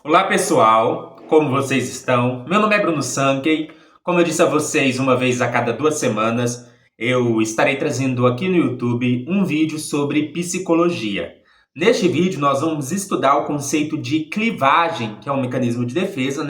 Olá pessoal, como vocês estão? Meu nome é Bruno Sankey. Como eu disse a vocês, uma vez a cada 2 semanas, eu estarei trazendo aqui no YouTube um vídeo sobre psicologia. Neste vídeo, nós vamos estudar o conceito de clivagem, que é um mecanismo de defesa,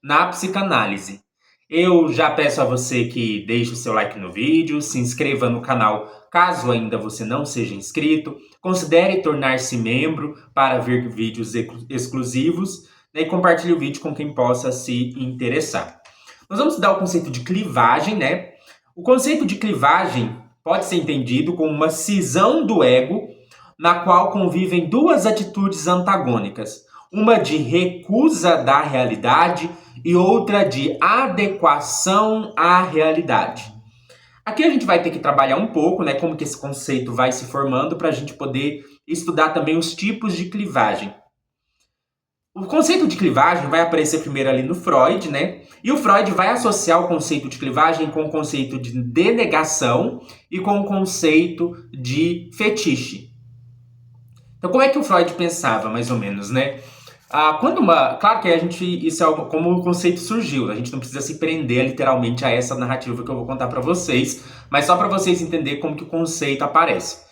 na psicanálise. Eu já peço a você que deixe o seu like no vídeo, se inscreva no canal caso ainda você não seja inscrito, considere tornar-se membro para ver vídeos exclusivos, né, e compartilhe o vídeo com quem possa se interessar. Nós vamos estudar o conceito de clivagem, né? O conceito de clivagem pode ser entendido como uma cisão do ego na qual convivem duas atitudes antagônicas, uma de recusa da realidade e outra de adequação à realidade. Aqui a gente vai ter que trabalhar um pouco, né, como que esse conceito vai se formando para a gente poder estudar também os tipos de clivagem. O conceito de clivagem vai aparecer primeiro ali no Freud, né? E o Freud vai associar o conceito de clivagem com o conceito de denegação e com o conceito de fetiche. Então, como é que o Freud pensava, mais ou menos, né? Claro que isso é como o conceito surgiu, a gente não precisa se prender literalmente a essa narrativa que eu vou contar para vocês, mas só para vocês entenderem como que o conceito aparece.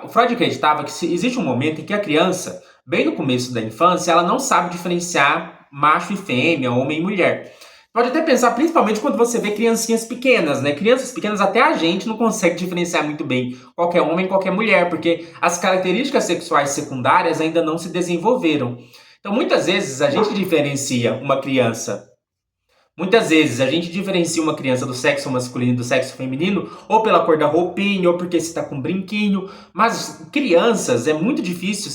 O Freud acreditava que existe um momento em que a criança, bem no começo da infância, ela não sabe diferenciar macho e fêmea, homem e mulher. Pode até pensar, principalmente quando você vê criancinhas pequenas, né? Crianças pequenas, até a gente não consegue diferenciar muito bem qualquer homem e qualquer mulher, porque as características sexuais secundárias ainda não se desenvolveram. Então, muitas vezes a gente diferencia uma criança do sexo masculino e do sexo feminino, ou pela cor da roupinha, ou porque se está com um brinquinho. Mas crianças, é muito difícil,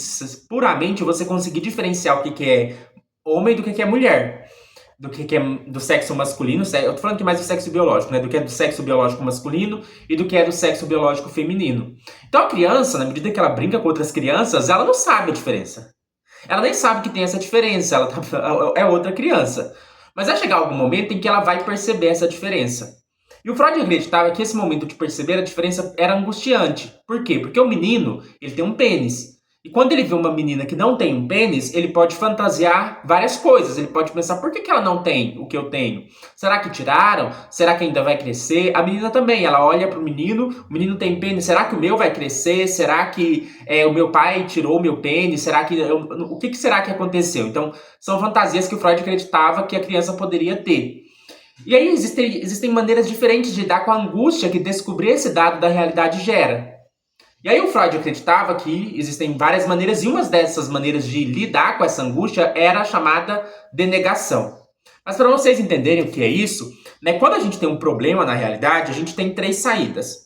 puramente, você conseguir diferenciar o que é homem do que é mulher. Do que é do sexo masculino, eu tô falando aqui mais do sexo biológico, né? Do que é do sexo biológico masculino e do que é do sexo biológico feminino. Então a criança, na medida que ela brinca com outras crianças, ela não sabe a diferença. Ela nem sabe que tem essa diferença, é outra criança. Mas vai chegar algum momento em que ela vai perceber essa diferença. E o Freud acreditava que esse momento de perceber a diferença era angustiante. Por quê? Porque o menino, ele tem um pênis. E quando ele vê uma menina que não tem um pênis, ele pode fantasiar várias coisas. Ele pode pensar, por que ela não tem o que eu tenho? Será que tiraram? Será que ainda vai crescer? A menina também, ela olha pro menino, o menino tem pênis, será que o meu vai crescer? Será que o meu pai tirou o meu pênis? O que será que aconteceu? Então, são fantasias que o Freud acreditava que a criança poderia ter. E aí existem maneiras diferentes de lidar com a angústia que descobrir esse dado da realidade gera. E aí o Freud acreditava que existem várias maneiras, e uma dessas maneiras de lidar com essa angústia era a chamada denegação. Mas para vocês entenderem o que é isso, né, quando a gente tem um problema na realidade, a gente tem 3 saídas.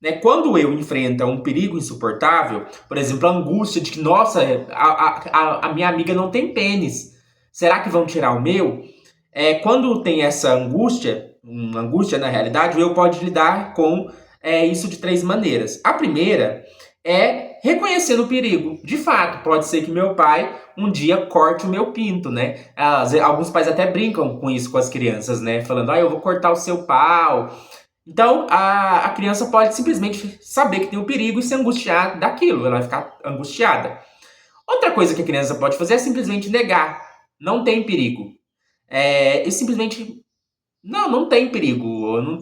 Né? Quando o eu enfrenta um perigo insuportável, por exemplo, a angústia de que, nossa, a minha amiga não tem pênis, será que vão tirar o meu? Quando tem essa angústia, uma angústia na realidade, o eu pode lidar com isso de 3 maneiras. A primeira é reconhecendo o perigo. De fato, pode ser que meu pai um dia corte o meu pinto, né? Alguns pais até brincam com isso com as crianças, né? Falando, eu vou cortar o seu pau. Então, a criança pode simplesmente saber que tem um perigo e se angustiar daquilo. Ela vai ficar angustiada. Outra coisa que a criança pode fazer é simplesmente negar. Não tem perigo. E simplesmente não tem perigo, não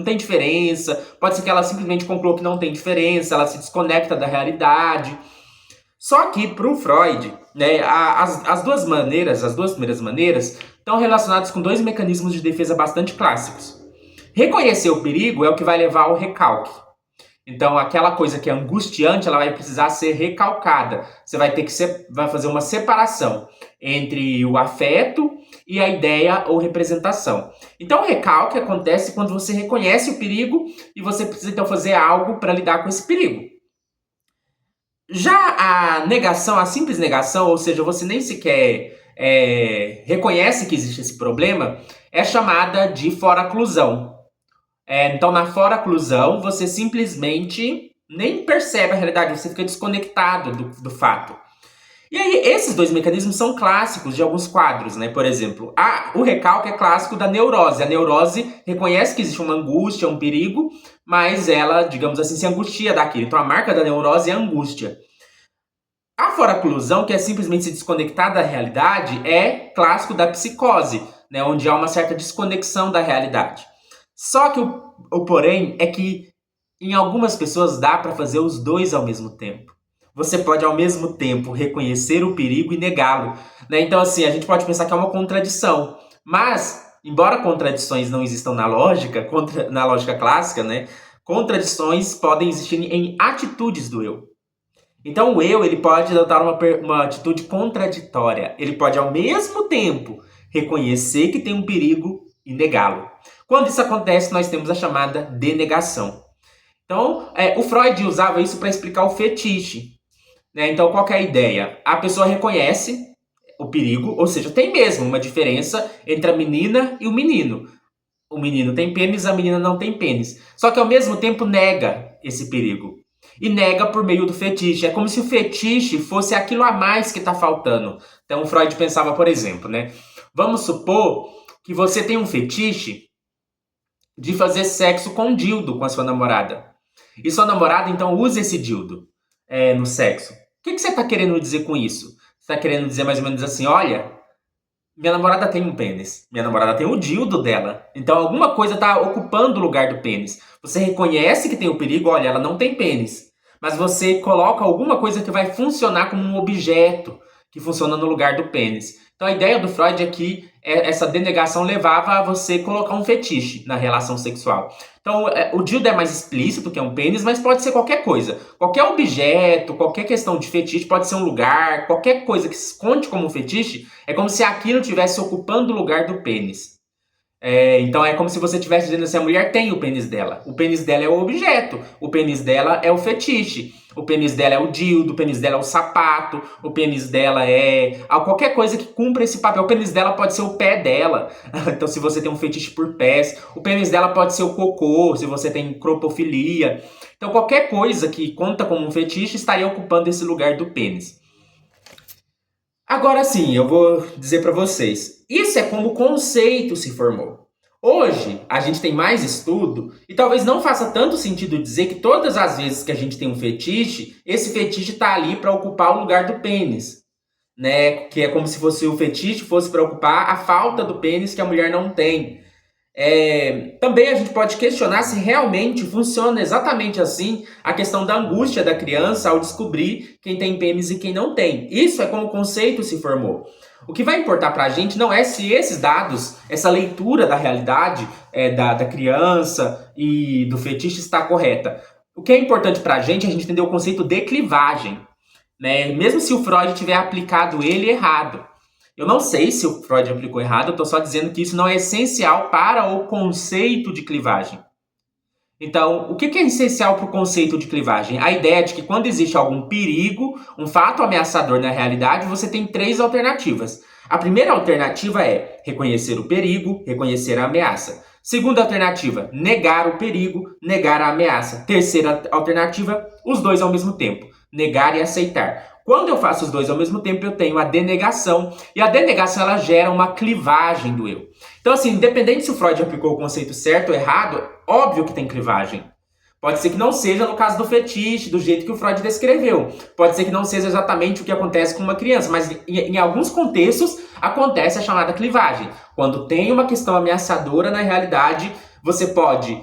tem diferença. Pode ser que ela simplesmente conclua que não tem diferença, ela se desconecta da realidade. Só que para o Freud, né, as duas primeiras maneiras, estão relacionadas com 2 mecanismos de defesa bastante clássicos. Reconhecer o perigo é o que vai levar ao recalque. Então, aquela coisa que é angustiante, ela vai precisar ser recalcada. Você vai fazer uma separação entre o afeto e a ideia ou representação. Então, o recalque acontece quando você reconhece o perigo e você precisa, então, fazer algo para lidar com esse perigo. Já a negação, a simples negação, ou seja, você nem sequer reconhece que existe esse problema, é chamada de foraclusão. Então, na foraclusão, você simplesmente nem percebe a realidade, você fica desconectado do fato. E aí, esses 2 mecanismos são clássicos de alguns quadros, né? Por exemplo, o recalque é clássico da neurose. A neurose reconhece que existe uma angústia, um perigo, mas ela, digamos assim, se angustia daquilo. Então, a marca da neurose é a angústia. A foraclusão, que é simplesmente se desconectar da realidade, é clássico da psicose, né, onde há uma certa desconexão da realidade. Só que o porém é que em algumas pessoas dá para fazer os dois ao mesmo tempo. Você pode ao mesmo tempo reconhecer o perigo e negá-lo, né? Então assim, a gente pode pensar que é uma contradição, mas embora contradições não existam na lógica, na lógica clássica, né? Contradições podem existir em atitudes do eu. Então o eu ele pode adotar uma atitude contraditória. Ele pode ao mesmo tempo reconhecer que tem um perigo e negá-lo. Quando isso acontece, nós temos a chamada denegação. Então, o Freud usava isso para explicar o fetiche, né? Então, qual que é a ideia? A pessoa reconhece o perigo, ou seja, tem mesmo uma diferença entre a menina e o menino. O menino tem pênis, a menina não tem pênis. Só que ao mesmo tempo nega esse perigo. E nega por meio do fetiche. É como se o fetiche fosse aquilo a mais que está faltando. Então, o Freud pensava, por exemplo, né? Vamos supor que você tem um fetiche de fazer sexo com dildo com a sua namorada. E sua namorada, então, usa esse dildo no sexo. O que você está querendo dizer com isso? Você está querendo dizer mais ou menos assim, olha, minha namorada tem um pênis. Minha namorada tem o dildo dela. Então, alguma coisa está ocupando o lugar do pênis. Você reconhece que tem o perigo, olha, ela não tem pênis. Mas você coloca alguma coisa que vai funcionar como um objeto que funciona no lugar do pênis. Então, a ideia do Freud é que essa denegação levava a você colocar um fetiche na relação sexual. Então, o dildo é mais explícito que é um pênis, mas pode ser qualquer coisa. Qualquer objeto, qualquer questão de fetiche, pode ser um lugar, qualquer coisa que se conte como um fetiche, é como se aquilo estivesse ocupando o lugar do pênis. Então é como se você estivesse dizendo assim, a mulher tem o pênis dela. O pênis dela é o objeto, o pênis dela é o fetiche, o pênis dela é o dildo, o pênis dela é o sapato, o pênis dela é qualquer coisa que cumpra esse papel. O pênis dela pode ser o pé dela, então se você tem um fetiche por pés. O pênis dela pode ser o cocô, se você tem cropofilia. Então qualquer coisa que conta como um fetiche estaria ocupando esse lugar do pênis. Agora sim, eu vou dizer para vocês, isso é como o conceito se formou. Hoje, a gente tem mais estudo e talvez não faça tanto sentido dizer que todas as vezes que a gente tem um fetiche, esse fetiche está ali para ocupar o lugar do pênis, né? Que é como se fosse o fetiche fosse para ocupar a falta do pênis que a mulher não tem. Também a gente pode questionar se realmente funciona exatamente assim a questão da angústia da criança ao descobrir quem tem pênis e quem não tem. Isso é como o conceito se formou. O que vai importar para a gente não é se esses dados, essa leitura da realidade da criança e do fetiche está correta. O que é importante para a gente é a gente entender o conceito de clivagem, né? Mesmo se o Freud tiver aplicado ele errado. Eu não sei se o Freud aplicou errado, eu estou só dizendo que isso não é essencial para o conceito de clivagem. Então, o que é essencial para o conceito de clivagem? A ideia de que quando existe algum perigo, um fato ameaçador na realidade, você tem três alternativas. A primeira alternativa é reconhecer o perigo, reconhecer a ameaça. Segunda alternativa, negar o perigo, negar a ameaça. Terceira alternativa, os dois ao mesmo tempo, negar e aceitar. Quando eu faço os dois ao mesmo tempo, eu tenho a denegação. E a denegação, ela gera uma clivagem do eu. Então, assim, independente se o Freud aplicou o conceito certo ou errado, óbvio que tem clivagem. Pode ser que não seja no caso do fetiche, do jeito que o Freud descreveu. Pode ser que não seja exatamente o que acontece com uma criança, mas em alguns contextos acontece a chamada clivagem. Quando tem uma questão ameaçadora na realidade, você pode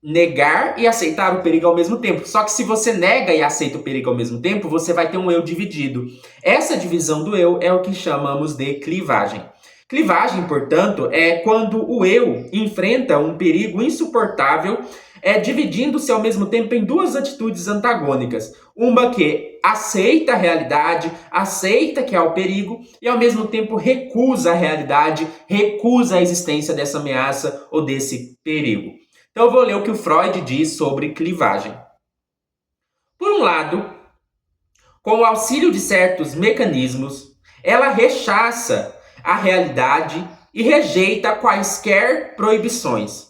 negar e aceitar o perigo ao mesmo tempo. Só que se você nega e aceita o perigo ao mesmo tempo, você vai ter um eu dividido. Essa divisão do eu é o que chamamos de clivagem. Clivagem, portanto, é quando o eu enfrenta um perigo insuportável, dividindo-se ao mesmo tempo em duas atitudes antagônicas. Uma que aceita a realidade, aceita que há o perigo e ao mesmo tempo recusa a realidade, recusa a existência dessa ameaça ou desse perigo. Então eu vou ler o que o Freud diz sobre clivagem. Por um lado, com o auxílio de certos mecanismos, ela rechaça a realidade e rejeita quaisquer proibições.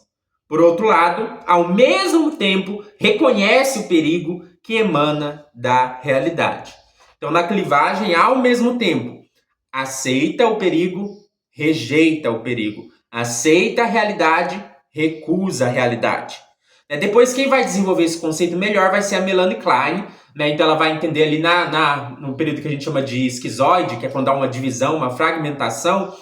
Por outro lado, ao mesmo tempo, reconhece o perigo que emana da realidade. Então, na clivagem, ao mesmo tempo, aceita o perigo, rejeita o perigo. Aceita a realidade, recusa a realidade. Depois, quem vai desenvolver esse conceito melhor vai ser a Melanie Klein, né? Então ela vai entender ali no período que a gente chama de esquizoide, que é quando há uma divisão, uma fragmentação,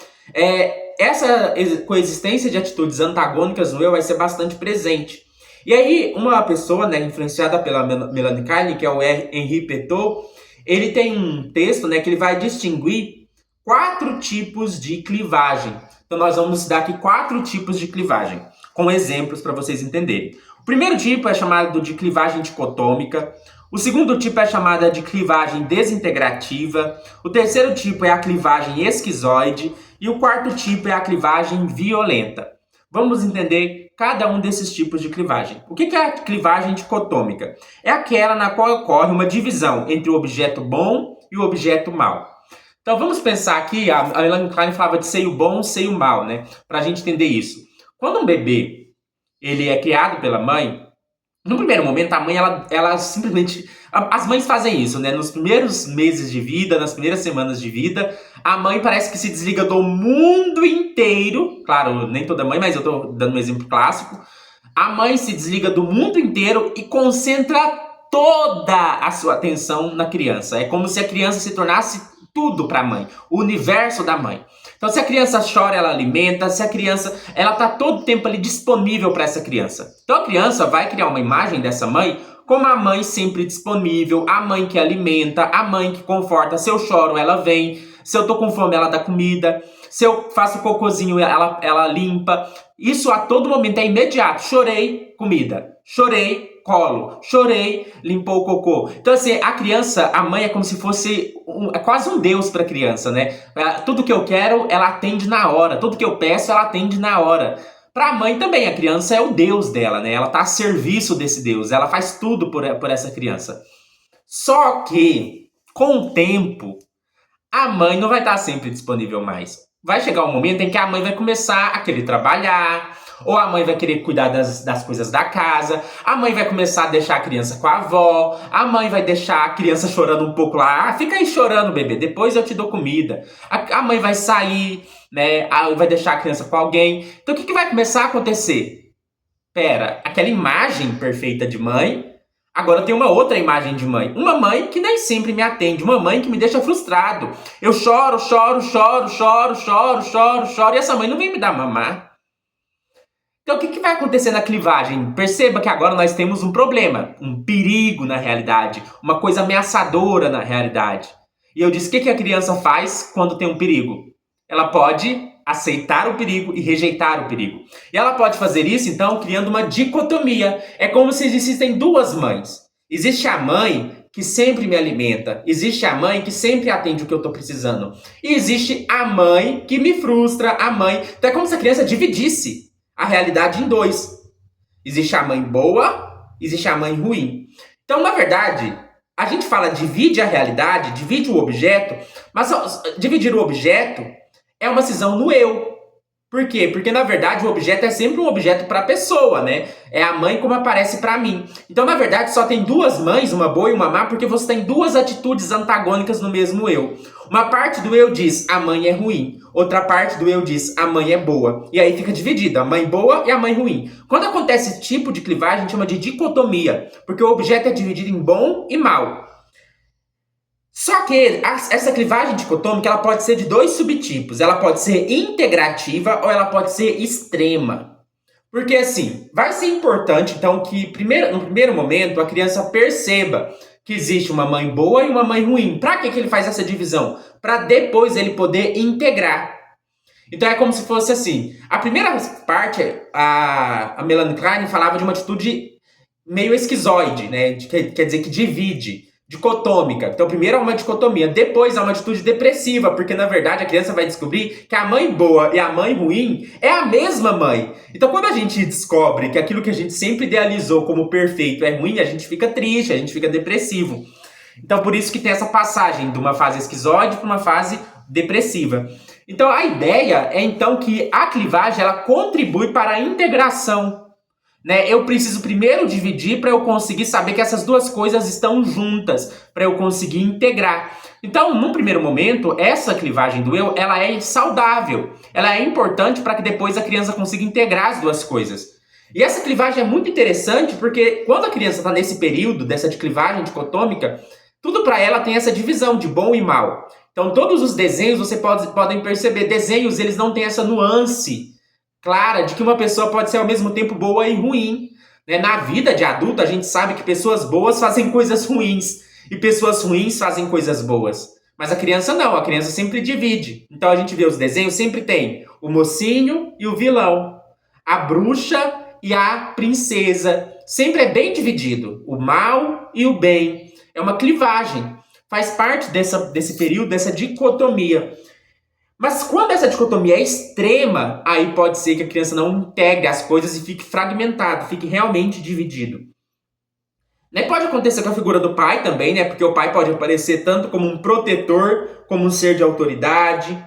essa coexistência de atitudes antagônicas no eu vai ser bastante presente. E aí, uma pessoa, né, influenciada pela Melanie Klein, que é o Henri Petot, ele tem um texto, né, que ele vai distinguir 4 tipos de clivagem. Então nós vamos dar aqui 4 tipos de clivagem, com exemplos para vocês entenderem. O primeiro tipo é chamado de clivagem dicotômica. O segundo tipo é chamada de clivagem desintegrativa. O terceiro tipo é a clivagem esquizoide. E o quarto tipo é a clivagem violenta. Vamos entender cada um desses tipos de clivagem. O que é a clivagem dicotômica? É aquela na qual ocorre uma divisão entre o objeto bom e o objeto mau. Então vamos pensar aqui, a Melanie Klein falava de seio bom, seio mau, né? Para a gente entender isso. Quando um bebê ele é criado pela mãe, no primeiro momento, a mãe, ela simplesmente... As mães fazem isso, né? Nos primeiros meses de vida, nas primeiras semanas de vida, a mãe parece que se desliga do mundo inteiro. Claro, nem toda mãe, mas eu tô dando um exemplo clássico. A mãe se desliga do mundo inteiro e concentra toda a sua atenção na criança. É como se a criança se tornasse tudo para a mãe, o universo da mãe. Então, se a criança chora, ela alimenta. Se a criança, ela tá todo o tempo ali disponível para essa criança. Então, a criança vai criar uma imagem dessa mãe como a mãe sempre disponível, a mãe que alimenta, a mãe que conforta. Se eu choro, ela vem. Se eu tô com fome, ela dá comida. Se eu faço cocôzinho, ela limpa. Isso a todo momento é imediato. Chorei, comida. Chorei, colo. Chorei, limpou o cocô. Então, assim, a criança, a mãe é como se fosse quase um deus para a criança, né? Tudo que eu quero, ela atende na hora. Tudo que eu peço, ela atende na hora. Para a mãe também, a criança é o deus dela, né? Ela está a serviço desse deus. Ela faz tudo por essa criança. Só que, com o tempo, a mãe não vai estar sempre disponível mais. Vai chegar um momento em que a mãe vai começar a querer trabalhar, ou a mãe vai querer cuidar das coisas da casa, a mãe vai começar a deixar a criança com a avó, a mãe vai deixar a criança chorando um pouco lá, fica aí chorando, bebê, depois eu te dou comida. A mãe vai sair, né, vai deixar a criança com alguém. Então o que vai começar a acontecer? Pera, aquela imagem perfeita de mãe, agora tem uma outra imagem de mãe. Uma mãe que nem sempre me atende, uma mãe que me deixa frustrado. Eu choro, e essa mãe não vem me dar mamar. Então, o que vai acontecer na clivagem? Perceba que agora nós temos um problema, um perigo na realidade, uma coisa ameaçadora na realidade. E eu disse, o que a criança faz quando tem um perigo? Ela pode aceitar o perigo e rejeitar o perigo. E ela pode fazer isso, então, criando uma dicotomia. É como se existissem duas mães. Existe a mãe que sempre me alimenta. Existe a mãe que sempre atende o que eu estou precisando. E existe a mãe que me frustra, a mãe... Então é como se a criança dividisse a realidade em dois. Existe a mãe boa, existe a mãe ruim. Então, na verdade, a gente fala divide a realidade, divide o objeto, mas dividir o objeto é uma cisão no eu. Por quê? Porque, na verdade, o objeto é sempre um objeto para a pessoa, né? É a mãe como aparece para mim. Então, na verdade, só tem duas mães, uma boa e uma má, porque você tem duas atitudes antagônicas no mesmo eu. Uma parte do eu diz, a mãe é ruim. Outra parte do eu diz, a mãe é boa. E aí fica dividido, a mãe boa e a mãe ruim. Quando acontece esse tipo de clivagem, a gente chama de dicotomia, porque o objeto é dividido em bom e mal. Só que essa clivagem dicotômica ela pode ser de dois subtipos. Ela pode ser integrativa ou ela pode ser extrema. Porque assim, vai ser importante então que no primeiro momento a criança perceba que existe uma mãe boa e uma mãe ruim. Para que ele faz essa divisão? Para depois ele poder integrar. Então é como se fosse assim. A primeira parte, a Melanie Klein falava de uma atitude meio esquizoide, né? Quer dizer que divide. Dicotômica. Então, primeiro há uma dicotomia, depois há uma atitude depressiva, porque na verdade a criança vai descobrir que a mãe boa e a mãe ruim é a mesma mãe. Então, quando a gente descobre que aquilo que a gente sempre idealizou como perfeito é ruim, a gente fica triste, a gente fica depressivo. Então, por isso que tem essa passagem de uma fase esquizoide para uma fase depressiva. Então, a ideia é então que a clivagem ela contribui para a integração. Né? Eu preciso primeiro dividir para eu conseguir saber que essas duas coisas estão juntas, para eu conseguir integrar. Então, num primeiro momento, essa clivagem do eu, ela é saudável. Ela é importante para que depois a criança consiga integrar as duas coisas. E essa clivagem é muito interessante porque quando a criança está nesse período dessa de clivagem dicotômica, tudo para ela tem essa divisão de bom e mal. Então, todos os desenhos, podem perceber, desenhos eles não têm essa nuance clara de que uma pessoa pode ser ao mesmo tempo boa e ruim. Né? Na vida de adulto, a gente sabe que pessoas boas fazem coisas ruins e pessoas ruins fazem coisas boas. Mas a criança não, a criança sempre divide. Então a gente vê os desenhos, sempre tem o mocinho e o vilão, a bruxa e a princesa. Sempre é bem dividido, o mal e o bem. É uma clivagem. Faz parte desse período, dessa dicotomia. Mas quando essa dicotomia é extrema, aí pode ser que a criança não integre as coisas e fique fragmentado, fique realmente dividido. Né? Pode acontecer com a figura do pai também, né? Porque o pai pode aparecer tanto como um protetor, como um ser de autoridade.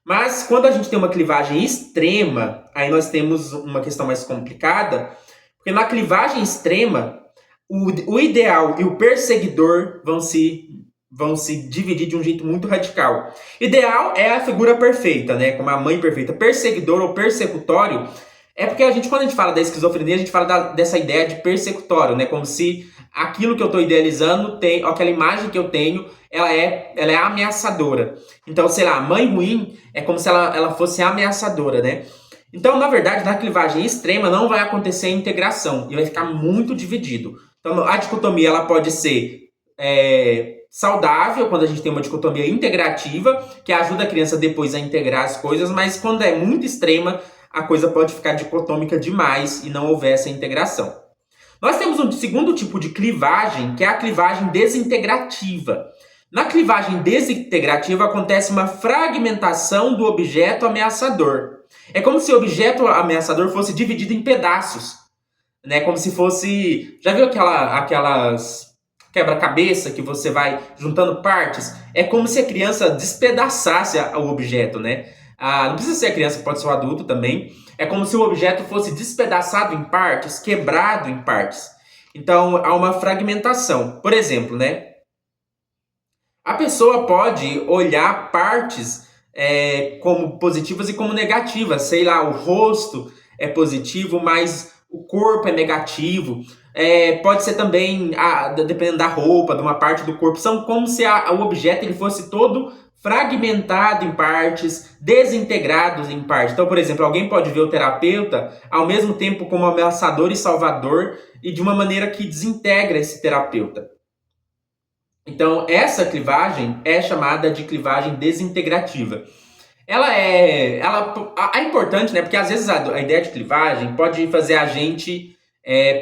Mas quando a gente tem uma clivagem extrema, aí nós temos uma questão mais complicada, porque na clivagem extrema, o ideal e o perseguidor vão se dividir de um jeito muito radical. Ideal é a figura perfeita, né? Como a mãe perfeita. Perseguidor ou persecutório é porque quando a gente fala da esquizofrenia, a gente fala dessa ideia de persecutório, né? Como se aquilo que eu estou idealizando, aquela imagem que eu tenho, ela é ameaçadora. Então, sei lá, a mãe ruim é como se ela fosse ameaçadora, né? Então, na verdade, na clivagem extrema não vai acontecer a integração e vai ficar muito dividido. Então, a dicotomia ela pode ser saudável, quando a gente tem uma dicotomia integrativa, que ajuda a criança depois a integrar as coisas, mas quando é muito extrema, a coisa pode ficar dicotômica demais e não houver essa integração. Nós temos um segundo tipo de clivagem, que é a clivagem desintegrativa. Na clivagem desintegrativa acontece uma fragmentação do objeto ameaçador. É como se o objeto ameaçador fosse dividido em pedaços, né? Como se fosse... Já viu aquelas quebra-cabeça que você vai juntando partes? É como se a criança despedaçasse o objeto, né? Não precisa ser a criança, pode ser o adulto também. É como se o objeto fosse despedaçado em partes, quebrado em partes. Então, há uma fragmentação. Por exemplo, né? A pessoa pode olhar partes como positivas e como negativas. Sei lá, o rosto é positivo, mas o corpo é negativo. Pode ser também, dependendo da roupa, de uma parte do corpo. São como se o objeto ele fosse todo fragmentado em partes, desintegrados em partes. Então, por exemplo, alguém pode ver o terapeuta ao mesmo tempo como ameaçador e salvador e de uma maneira que desintegra esse terapeuta. Então, essa clivagem é chamada de clivagem desintegrativa. Ela é importante, né? Porque às vezes a ideia de clivagem pode fazer a gente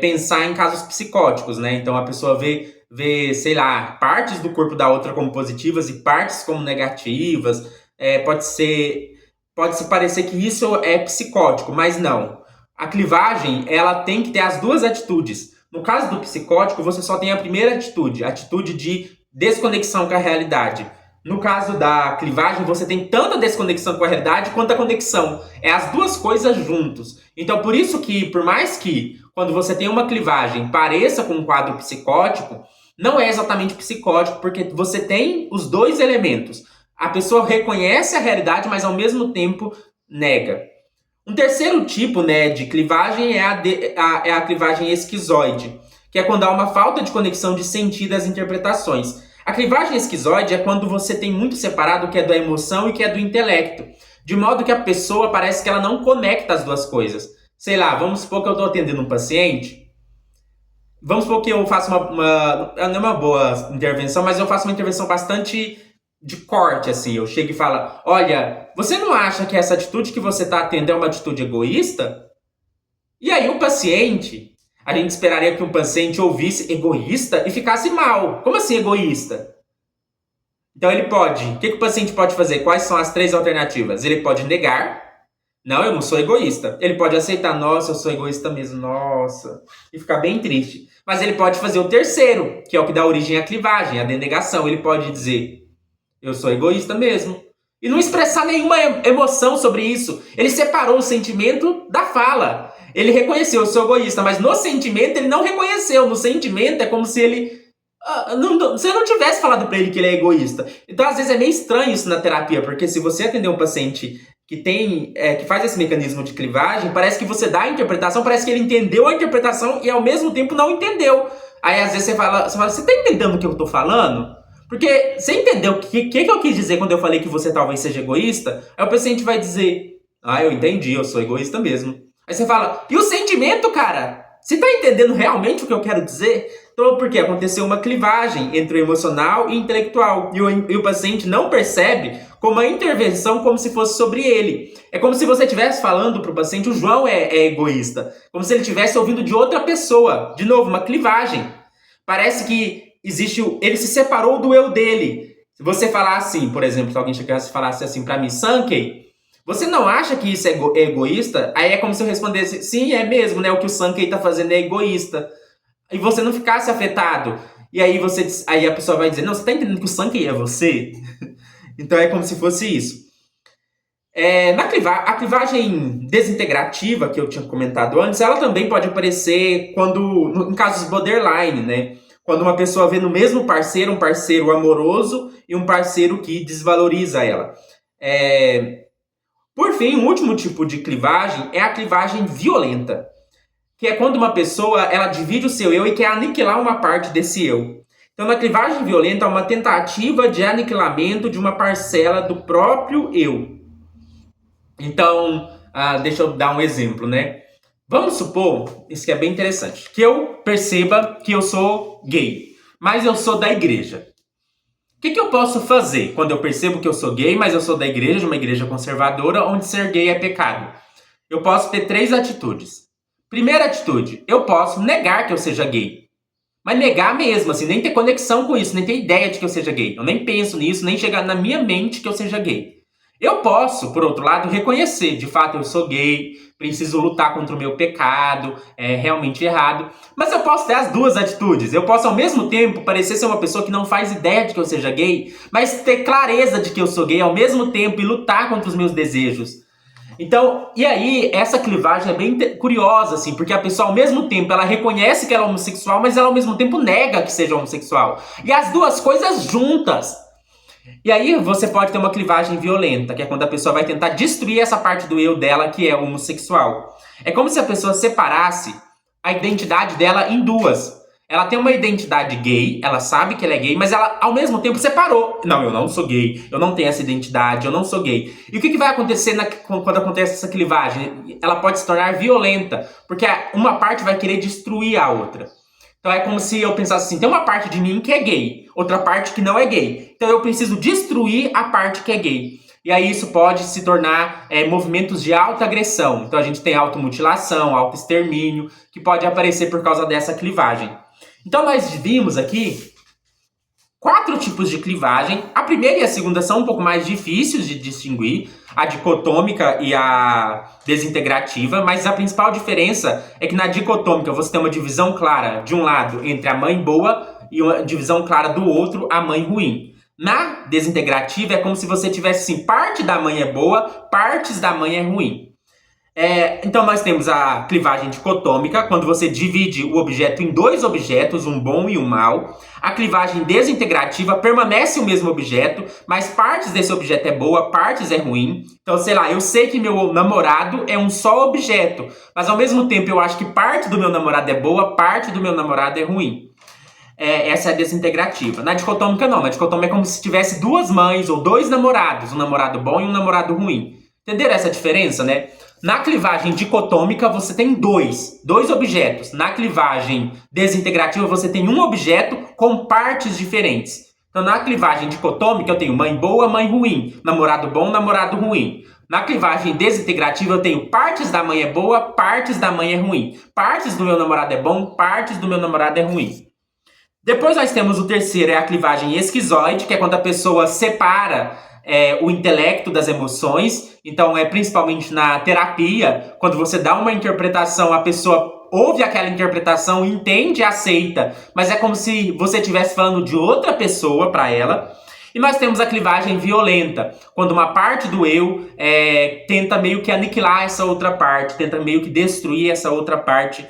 pensar em casos psicóticos, né? Então a pessoa vê, sei lá, partes do corpo da outra como positivas e partes como negativas. Pode se parecer que isso é psicótico, mas não. A clivagem, ela tem que ter as duas atitudes. No caso do psicótico, você só tem a primeira atitude, a atitude de desconexão com a realidade. No caso da clivagem, você tem tanto a desconexão com a realidade quanto a conexão. É as duas coisas juntos. Então, por isso que, por mais que quando você tem uma clivagem pareça com um quadro psicótico, não é exatamente psicótico, porque você tem os dois elementos. A pessoa reconhece a realidade, mas ao mesmo tempo nega. Um terceiro tipo, né, de clivagem é a clivagem esquizoide, que é quando há uma falta de conexão de sentido às interpretações. A clivagem esquizoide é quando você tem muito separado o que é da emoção e o que é do intelecto, de modo que a pessoa parece que ela não conecta as duas coisas. Sei lá, vamos supor que eu estou atendendo um paciente, vamos supor que eu faço não é uma boa intervenção, mas eu faço uma intervenção bastante de corte, assim. Eu chego e falo, olha, você não acha que essa atitude que você está tendo é uma atitude egoísta? E aí o paciente, a gente esperaria que um paciente ouvisse egoísta e ficasse mal. Como assim egoísta? Então o que o paciente pode fazer? Quais são as 3 alternativas? Ele pode negar, não, eu não sou egoísta. Ele pode aceitar, nossa, eu sou egoísta mesmo, nossa, e ficar bem triste. Mas ele pode fazer o terceiro, que é o que dá origem à clivagem, à denegação. Ele pode dizer, eu sou egoísta mesmo. E não expressar nenhuma emoção sobre isso. Ele separou o sentimento da fala. Ele reconheceu, eu sou egoísta, mas no sentimento ele não reconheceu. No sentimento é como se ele... você não tivesse falado pra ele que ele é egoísta. Então, às vezes, é meio estranho isso na terapia, porque se você atender um paciente que faz esse mecanismo de clivagem, parece que você dá a interpretação, parece que ele entendeu a interpretação e ao mesmo tempo não entendeu. Aí às vezes você tá entendendo o que eu tô falando? Porque você entendeu o que eu quis dizer quando eu falei que você talvez seja egoísta? Aí o paciente vai dizer, eu entendi, eu sou egoísta mesmo. Aí você fala, e o sentimento, cara? Você tá entendendo realmente o que eu quero dizer? Então, porque aconteceu uma clivagem entre o emocional e o intelectual. E o paciente não percebe como a intervenção como se fosse sobre ele. É como se você estivesse falando para o paciente, o João é egoísta. Como se ele estivesse ouvindo de outra pessoa. De novo, uma clivagem. Parece que ele se separou do eu dele. Se você falar assim, por exemplo, se alguém chegasse e falasse assim para mim, Sankey, você não acha que isso é egoísta? Aí é como se eu respondesse, sim, é mesmo, né? O que o Sankey tá fazendo é egoísta. E você não ficasse afetado. E aí a pessoa vai dizer, não, você tá entendendo que o Sankey é você? Então é como se fosse isso. A clivagem desintegrativa, que eu tinha comentado antes, ela também pode aparecer em casos borderline, né? Quando uma pessoa vê no mesmo parceiro um parceiro amoroso e um parceiro que desvaloriza ela. Por fim, um último tipo de clivagem é a clivagem violenta, que é quando uma pessoa ela divide o seu eu e quer aniquilar uma parte desse eu. Então, na clivagem violenta, é uma tentativa de aniquilamento de uma parcela do próprio eu. Então, deixa eu dar um exemplo, né? Vamos supor, isso que é bem interessante, que eu perceba que eu sou gay, mas eu sou da igreja. O que eu posso fazer quando eu percebo que eu sou gay, mas eu sou da igreja, uma igreja conservadora, onde ser gay é pecado? Eu posso ter 3 atitudes. Primeira atitude, eu posso negar que eu seja gay. Mas negar mesmo, assim, nem ter conexão com isso, nem ter ideia de que eu seja gay. Eu nem penso nisso, nem chegar na minha mente que eu seja gay. Eu posso, por outro lado, reconhecer, de fato, eu sou gay, preciso lutar contra o meu pecado, é realmente errado. Mas eu posso ter as duas atitudes. Eu posso, ao mesmo tempo, parecer ser uma pessoa que não faz ideia de que eu seja gay, mas ter clareza de que eu sou gay ao mesmo tempo e lutar contra os meus desejos. Então, e aí, essa clivagem é bem curiosa, assim, porque a pessoa, ao mesmo tempo, ela reconhece que ela é homossexual, mas ela, ao mesmo tempo, nega que seja homossexual. E as duas coisas juntas. E aí, você pode ter uma clivagem violenta, que é quando a pessoa vai tentar destruir essa parte do eu dela, que é homossexual. É como se a pessoa separasse a identidade dela em duas. Ela tem uma identidade gay, ela sabe que ela é gay, mas ela, ao mesmo tempo, separou. Não, eu não sou gay, eu não tenho essa identidade, eu não sou gay. E o que vai acontecer quando acontece essa clivagem? Ela pode se tornar violenta, porque uma parte vai querer destruir a outra. Então é como se eu pensasse assim, tem uma parte de mim que é gay, outra parte que não é gay. Então eu preciso destruir a parte que é gay. E aí isso pode se tornar movimentos de autoagressão. Então a gente tem automutilação, autoextermínio, que pode aparecer por causa dessa clivagem. Então nós vimos aqui 4 tipos de clivagem. A primeira e a segunda são um pouco mais difíceis de distinguir, a dicotômica e a desintegrativa, mas a principal diferença é que na dicotômica você tem uma divisão clara, de um lado, entre a mãe boa e uma divisão clara do outro, a mãe ruim. Na desintegrativa é como se você tivesse assim, parte da mãe é boa, partes da mãe é ruim. Então nós temos a clivagem dicotômica, quando você divide o objeto em 2 objetos, um bom e um mau. A clivagem desintegrativa permanece o mesmo objeto, mas partes desse objeto é boa, partes é ruim. Então, sei lá, eu sei que meu namorado é um só objeto, mas ao mesmo tempo eu acho que parte do meu namorado é boa, parte do meu namorado é ruim. Essa é a desintegrativa. Na dicotômica não, na dicotômica é como se tivesse 2 mães ou 2 namorados, um namorado bom e um namorado ruim. Entenderam essa diferença, né? Na clivagem dicotômica, você tem dois objetos. Na clivagem desintegrativa, você tem um objeto com partes diferentes. Então, na clivagem dicotômica, eu tenho mãe boa, mãe ruim. Namorado bom, namorado ruim. Na clivagem desintegrativa, eu tenho partes da mãe é boa, partes da mãe é ruim. Partes do meu namorado é bom, partes do meu namorado é ruim. Depois nós temos o terceiro, é a clivagem esquizoide, que é quando a pessoa separa o intelecto das emoções. Então, principalmente na terapia, quando você dá uma interpretação, a pessoa ouve aquela interpretação, entende e aceita, mas é como se você estivesse falando de outra pessoa para ela. E nós temos a clivagem violenta, quando uma parte do eu tenta meio que aniquilar essa outra parte, tenta meio que destruir essa outra parte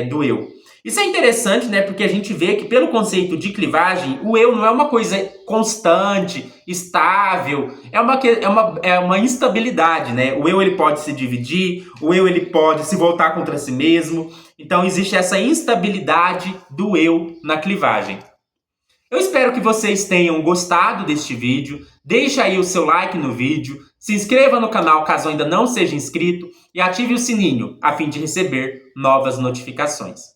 do eu. Isso é interessante, né? Porque a gente vê que pelo conceito de clivagem, o eu não é uma coisa constante, estável, é uma instabilidade, né? O eu ele pode se dividir, o eu ele pode se voltar contra si mesmo. Então existe essa instabilidade do eu na clivagem. Eu espero que vocês tenham gostado deste vídeo. Deixe aí o seu like no vídeo, se inscreva no canal caso ainda não seja inscrito e ative o sininho a fim de receber novas notificações.